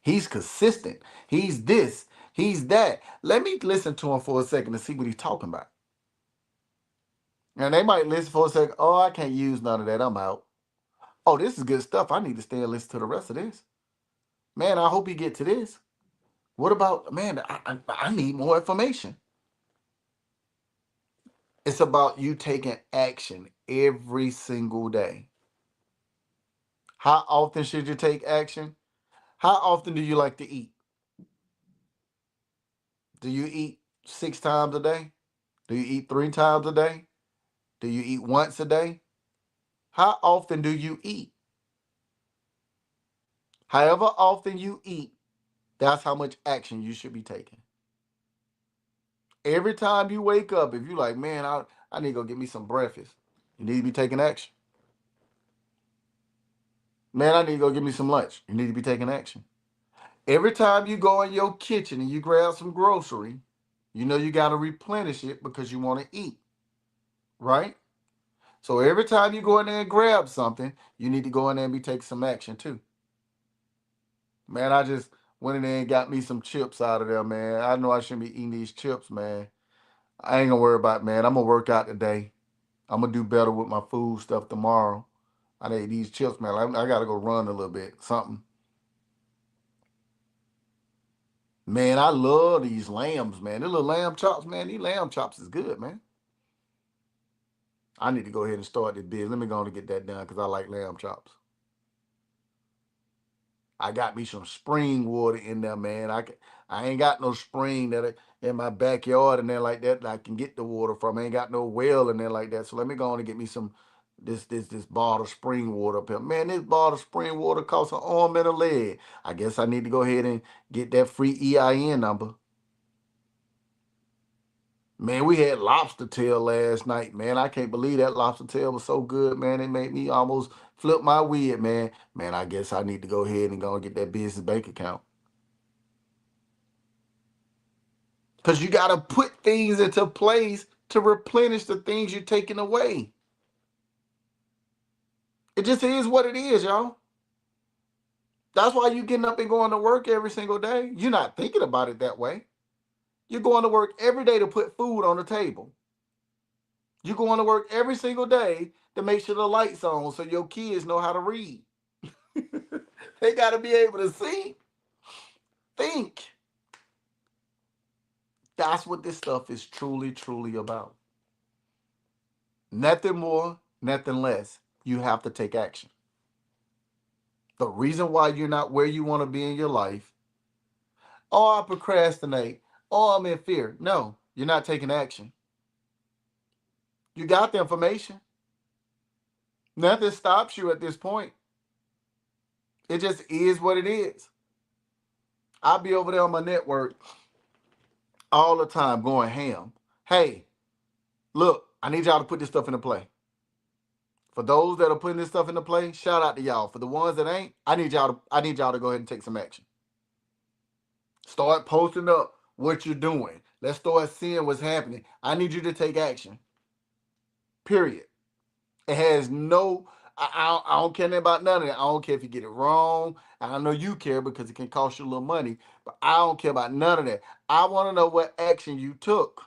Speaker 1: He's consistent. He's this. He's that. Let me listen to him for a second to see what he's talking about. And they might listen for a second. Oh, I can't use none of that. I'm out. Oh, this is good stuff. I need to stay and listen to the rest of this. Man, I hope you get to this. What about, man, I need more information. It's about you taking action every single day. How often should you take action? How often do you like to eat? Do you eat 6 times a day? Do you eat 3 times a day? Do you eat once a day? How often do you eat? However often you eat, that's how much action you should be taking. Every time you wake up, if you're like, man, I need to go get me some breakfast, you need to be taking action. Man, I need to go get me some lunch. You need to be taking action. Every time you go in your kitchen and you grab some grocery, you know you got to replenish it because you want to eat, right? So every time you go in there and grab something, you need to go in there and be taking some action too. Man, I just went in there and got me some chips out of there, man. I know I shouldn't be eating these chips, man. I ain't gonna worry about it, man. I'm gonna work out today. I'm gonna do better with my food stuff tomorrow. I need these chips, man. I gotta go run a little bit, something. Man, I love these lambs, man. The little lamb chops, man. These lamb chops is good, man. I need to go ahead and start this business. Let me go on and get that done because I like lamb chops. I got me some spring water in there, man. I ain't got no spring in my backyard and there like that I can get the water from. I ain't got no well in there like that. So let me go on and get me some this bottle of spring water up here. Man, this bottle of spring water costs an arm and a leg. I guess I need to go ahead and get that free EIN number. Man, we had lobster tail last night, man. I can't believe that lobster tail was so good, man. It made me almost flip my wig, man. Man, I guess I need to go ahead and go and get that business bank account. Because you got to put things into place to replenish the things you're taking away. It just is what it is, y'all. That's why you're getting up and going to work every single day. You're not thinking about it that way. You're going to work every day to put food on the table. You're going to work every single day to make sure the lights on so your kids know how to read. They got to be able to see, think. That's what this stuff is truly, truly about. Nothing more, nothing less. You have to take action. The reason why you're not where you want to be in your life, oh, I procrastinate, oh, I'm in fear. No, you're not taking action. You got the information. Nothing stops you at this point. It just is what it is. I'll be over there on my network all the time going ham. Hey, look, I need y'all to put this stuff into play. For those that are putting this stuff into play, shout out to y'all. For the ones that ain't, I need y'all to go ahead and take some action. Start posting up what you're doing. Let's start seeing what's happening. I need you to take action. Period. It has no, I don't care about none of that. I don't care if you get it wrong. I know you care because it can cost you a little money, but I don't care about none of that. I want to know what action you took.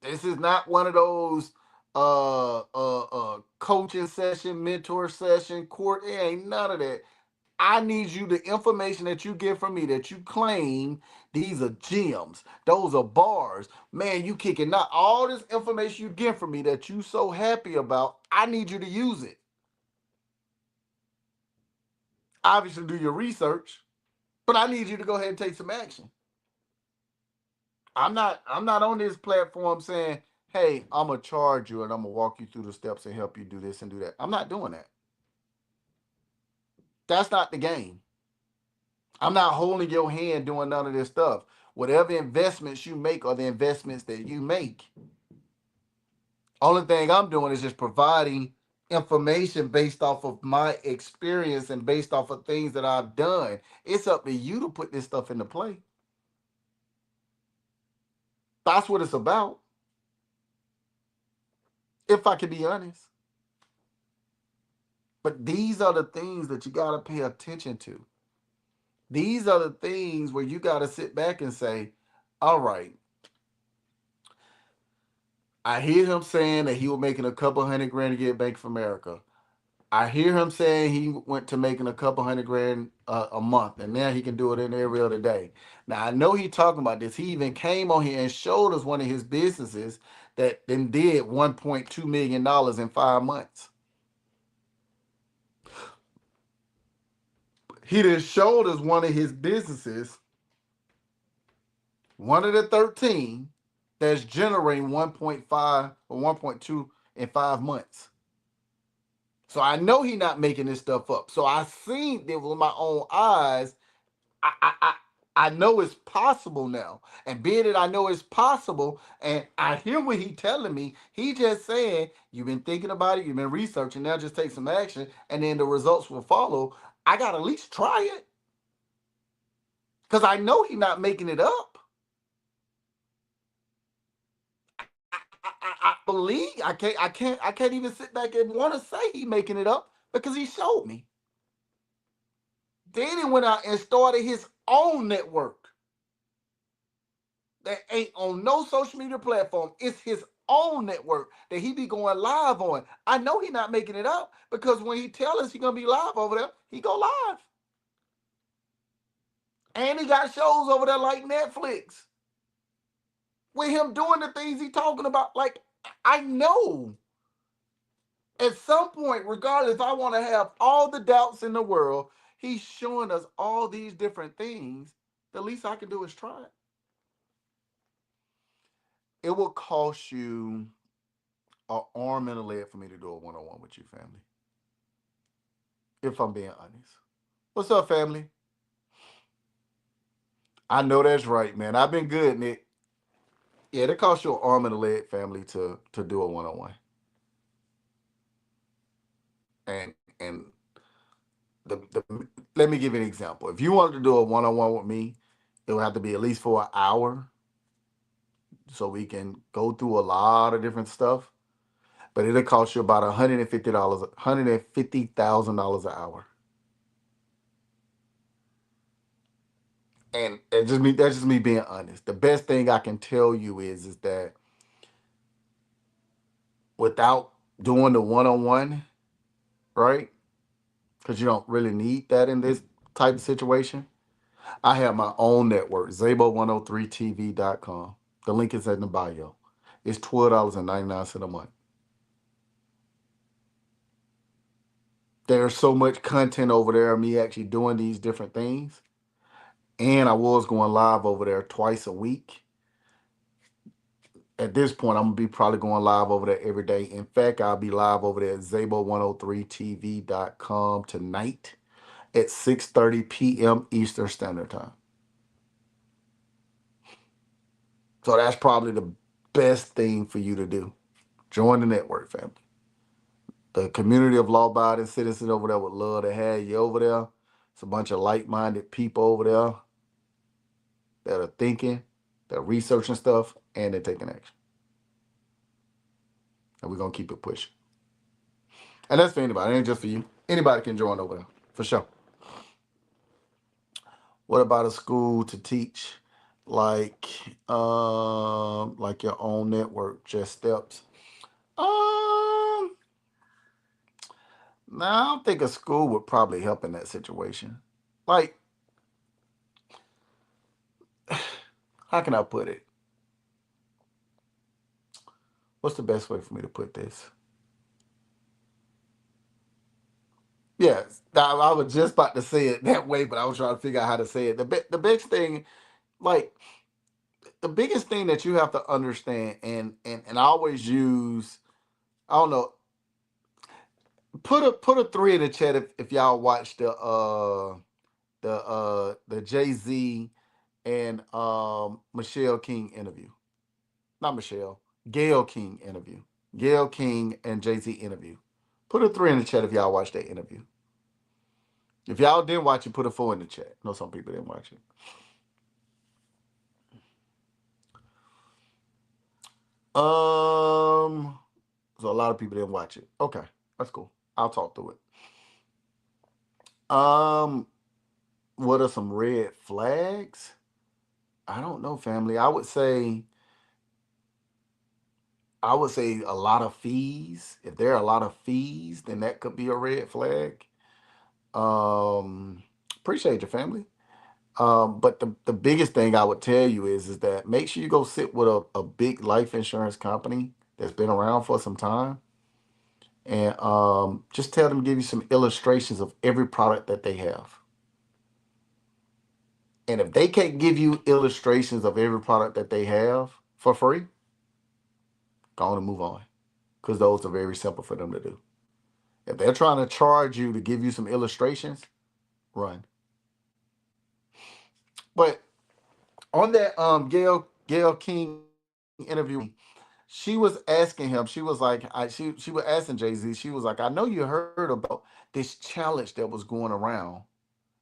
Speaker 1: This is not one of those coaching session, mentor session, court. It ain't none of that. I need you the information that you get from me that you claim these are gems. Those are bars. Man, you kicking out all this information you get from me that you so happy about. I need you to use it. Obviously do your research, but I need you to go ahead and take some action. I'm not on this platform saying, hey, I'm gonna charge you and I'm gonna walk you through the steps and help you do this and do that. I'm not doing that. That's not the game. I'm not holding your hand doing none of this stuff. Whatever investments you make are the investments that you make. Only thing I'm doing is just providing information based off of my experience and based off of things that I've done. It's up to you to put this stuff into play. That's what it's about. If I can be honest. But these are the things that you got to pay attention to. These are the things where you got to sit back and say, all right, I hear him saying that he was making a couple hundred grand to get Bank of America. I hear him saying he went to making a couple hundred grand a month, and now he can do it in every other day. Now I know he talking about this. He even came on here and showed us one of his businesses that then did $1.2 million in 5 months. He then showed us one of his businesses, one of the 13, that's generating 1.5 or 1.2 in 5 months. So I know he not making this stuff up. So I seen it with my own eyes. I, I, I, I know it's possible now. And being that I know it's possible, and I hear what he telling me, he just saying, you've been thinking about it, you've been researching, now just take some action, and then the results will follow. I got to at least try it. Because I know he's not making it up. I believe I can't even sit back and want to say he's making it up because he showed me. Then he went out and started his own network that ain't on no social media platform. It's his own network that he be going live on. I know he not making it up because when he tell us he gonna be live over there, he go live. And he got shows over there like Netflix with him doing the things he talking about. Like, I know at some point, regardless if I want to have all the doubts in the world, he's showing us all these different things. The least I can do is try it. It will cost you an arm and a leg for me to do a one-on-one with you, family. If I'm being honest. What's up, family? I know that's right, man. I've been good, Nick. Yeah, it costs you an arm and a leg, family, to do a one-on-one. And let me give you an example. If you wanted to do a one-on-one with me, it would have to be at least for an hour so we can go through a lot of different stuff. But it'll cost you about $150, $150,000 an hour. And that's just me being honest. The best thing I can tell you is that without doing the one-on-one, right? Because you don't really need that in this type of situation. I have my own network, Zabo103TV.com. The link is in the bio. It's $12.99 a month. There's so much content over there of me actually doing these different things. And I was going live over there twice a week. At this point, I'm gonna be probably going live over there every day. In fact, I'll be live over there at Zabo103TV.com tonight at 6:30 p.m. Eastern Standard Time. So that's probably the best thing for you to do. Join the network, family. The community of law-abiding citizens over there would love to have you over there. It's a bunch of like-minded people over there that are thinking, they're researching stuff, and they're taking action. And we're gonna keep it pushing. And that's for anybody. It ain't just for you. Anybody can join over there, for sure. What about a school to teach like your own network, just steps? Um now I don't think a school would probably help in that situation. Like, how can I put it? What's the best way for me to put this? Yes, I was just about to say it that way, but I was trying to figure out how to say it. The best thing, like the biggest thing that you have to understand, and I always use, I don't know, put a three in the chat if y'all watch the Jay Z and Michelle King interview. Not Michelle, Gail King interview. Gail King and Jay Z interview. Put a 3 in the chat if y'all watched that interview. If y'all didn't watch it, put a 4 in the chat. I know some people didn't watch it. So a lot of people didn't watch it. Okay, that's cool. I'll talk through it. What are some red flags? I don't know, family. I would say a lot of fees. If there are a lot of fees, then that could be a red flag. Appreciate your family. But the biggest thing I would tell you is that make sure you go sit with a big life insurance company that's been around for some time, and just tell them to give you some illustrations of every product that they have. And if they can't give you illustrations of every product that they have for free, go on and move on, because those are very simple for them to do. If they're trying to charge you to give you some illustrations, run. But on that Gail King interview with Jay-Z, she was asking him, she was like, she was asking Jay-Z, she was like, I know you heard about this challenge that was going around.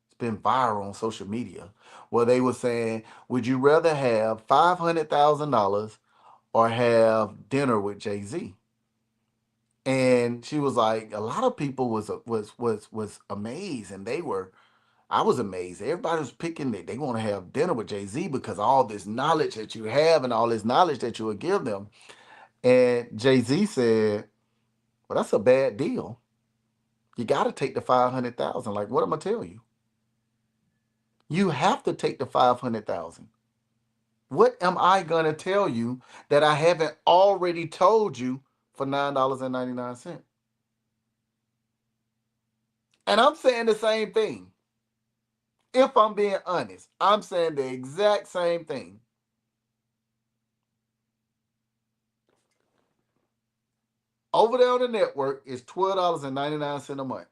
Speaker 1: It's been viral on social media where they were saying, would you rather have $500,000 or have dinner with Jay-Z? And she was like, a lot of people was amazed, and I was amazed. Everybody was picking it. They want to have dinner with Jay-Z because all this knowledge that you have and all this knowledge that you will give them. And Jay-Z said, well, that's a bad deal. You got to take the 500,000. Like, what am I tell you? You have to take the 500,000. What am I gonna tell you that I haven't already told you for $9.99? And I'm saying the same thing. If I'm being honest, I'm saying the exact same thing. Over there on the network is $12.99 a month.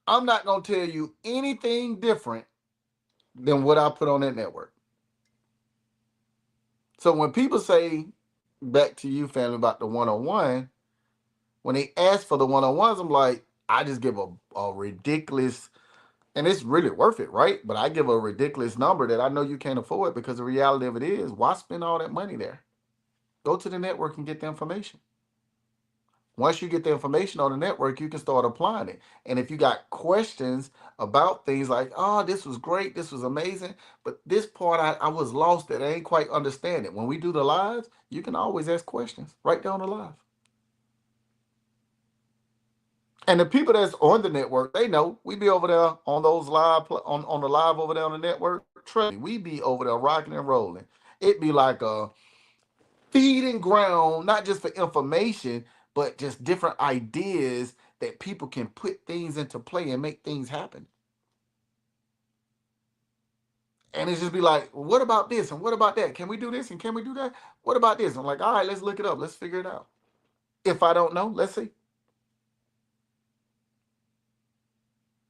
Speaker 1: I'm not gonna tell you anything different than what I put on that network. So when people say back to you, family, about the one-on-one, when they ask for the one-on-ones, I'm like, I just give a ridiculous, and it's really worth it, right? But I give a ridiculous number that I know you can't afford, because the reality of it is, why spend all that money there? Go to the network and get the information. Once you get the information on the network, you can start applying it. And if you got questions about things like, oh, this was great, this was amazing, but this part I was lost at, I ain't quite understand it. When we do the lives, you can always ask questions right down the live. And the people that's on the network, they know we be over there on those on the live over there on the network. Trust me, we be over there rocking and rolling. It be like a feeding ground, not just for information, but just different ideas that people can put things into play and make things happen. And it's just be like, what about this and what about that? Can we do this and can we do that? What about this? I'm like, all right, let's look it up. Let's figure it out. If I don't know, let's see.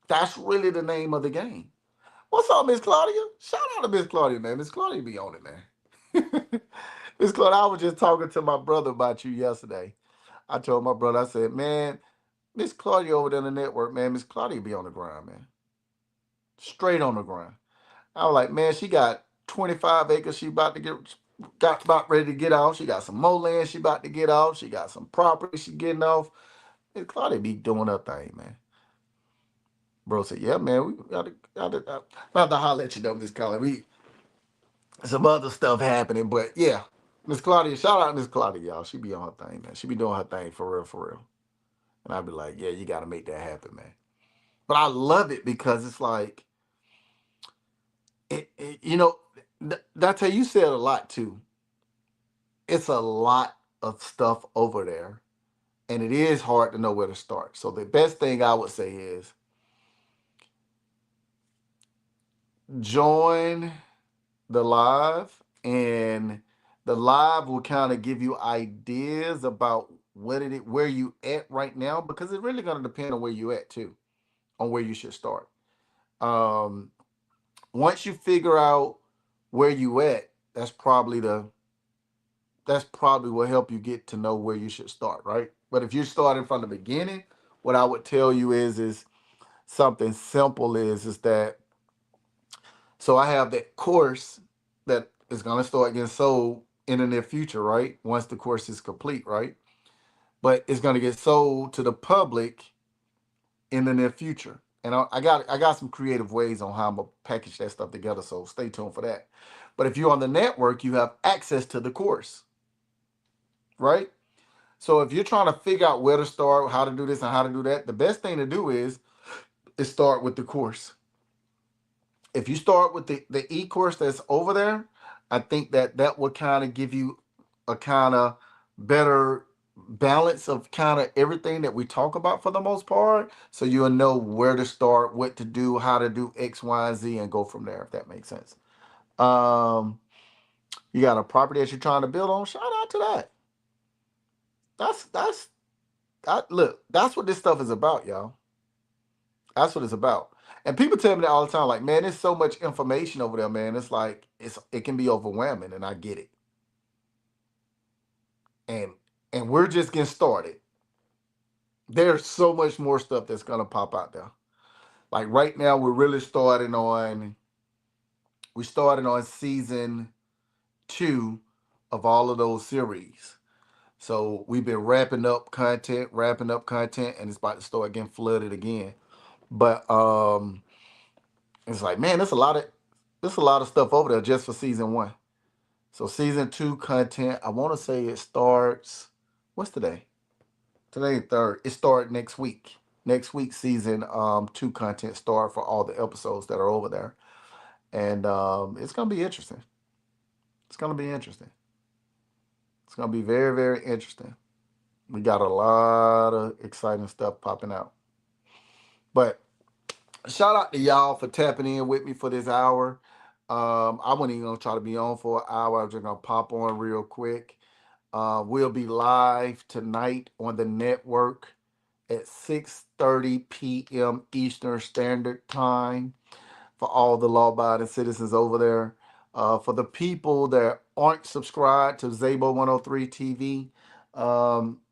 Speaker 1: That's really the name of the game. What's up, Miss Claudia? Shout out to Miss Claudia, man. Miss Claudia be on it, man. Miss Claudia, I was just talking to my brother about you yesterday. I told my brother, I said, man, Miss Claudia over there in the network, man, Miss Claudia be on the ground, man. Straight on the ground. I was like, man, she got 25 acres she got about ready to get off. She got some more land she about to get off. She got some property she getting off. Miss Claudia be doing her thing, man. Bro said, yeah, man, we gotta about to holler at you though, Miss Claudia. We some other stuff happening, but yeah. Miss Claudia, shout out Miss Claudia, y'all. She be on her thing, man. She be doing her thing for real, for real. And I'd be like, yeah, you gotta make that happen, man. But I love it because it's like you know, that's how you said a lot too. It's a lot of stuff over there, and it is hard to know where to start. So the best thing I would say is join the live, and the live will kind of give you ideas about where you at right now, because it's really going to depend on where you at too, on where you should start. Um, Once you figure out where you at, that's probably that's probably will help you get to know where you should start, right? But if you're starting from the beginning, what I would tell you is something simple is that so I have that course that is gonna start getting sold in the near future, right? Once the course is complete, right? But it's gonna get sold to the public in the near future. And I got some creative ways on how I'm gonna package that stuff together. So stay tuned for that. But if you're on the network, you have access to the course, right? So if you're trying to figure out where to start, how to do this and how to do that, the best thing to do is start with the course. If you start with the e-course that's over there, I think that would kind of give you a kind of better balance of kind of everything that we talk about for the most part. So you'll know where to start, what to do, how to do X, Y, and Z, and go from there, if that makes sense. Um, you got a property that you're trying to build on, shout out to that. That's look, that's what this stuff is about, y'all. That's what it's about. And people tell me that all the time, like, man, there's so much information over there, man. It's like it can be overwhelming, and I get it. And and we're just getting started. There's so much more stuff that's gonna pop out there. Like right now, we started on season 2 of all of those series. So we've been wrapping up content, and it's about to start getting flooded again. But it's like, man, there's a lot of stuff over there just for season 1. So season 2 content, I want to say it starts. What's today? Today third. It started next week. Next week, season 2 content start for all the episodes that are over there, and it's gonna be interesting. It's gonna be interesting. It's gonna be very very interesting. We got a lot of exciting stuff popping out. But shout out to y'all for tapping in with me for this hour. I wasn't even gonna try to be on for an hour. I'm just gonna pop on real quick. We'll be live tonight on the network at 6:30 p.m. Eastern Standard Time for all the law-abiding citizens over there. For the people that aren't subscribed to Zabo103 TV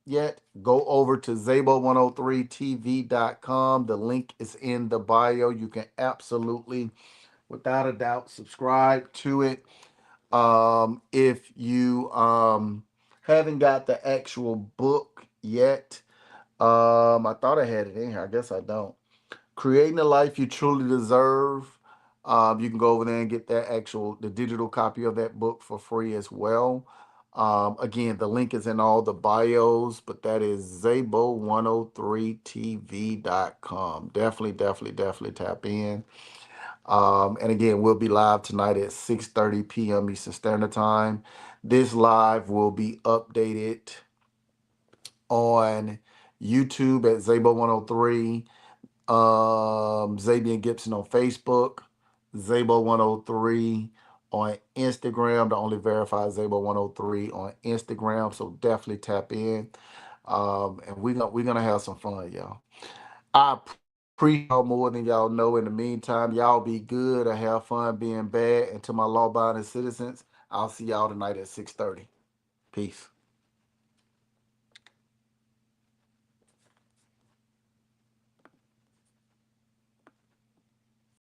Speaker 1: yet, go over to Zabo103TV.com. The link is in the bio. You can absolutely, without a doubt, subscribe to it. If you haven't got the actual book yet, I thought I had it in here. I guess I don't. Creating the life you truly deserve. You can go over there and get the digital copy of that book for free as well. Again, the link is in all the bios, but that is Zabo103TV.com. Definitely, definitely, definitely tap in. And again, we'll be live tonight at 6:30 p.m. Eastern Standard Time. This live will be updated on YouTube at Zabo103, Zabian Gibson on Facebook, Zabo103 on Instagram, the only verified Zabo103 on Instagram. So definitely tap in. And we're gonna have some fun, y'all. I appreciate y'all more than y'all know. In the meantime, y'all be good or have fun being bad. And to my law-abiding citizens, I'll see y'all tonight at 6:30. Peace.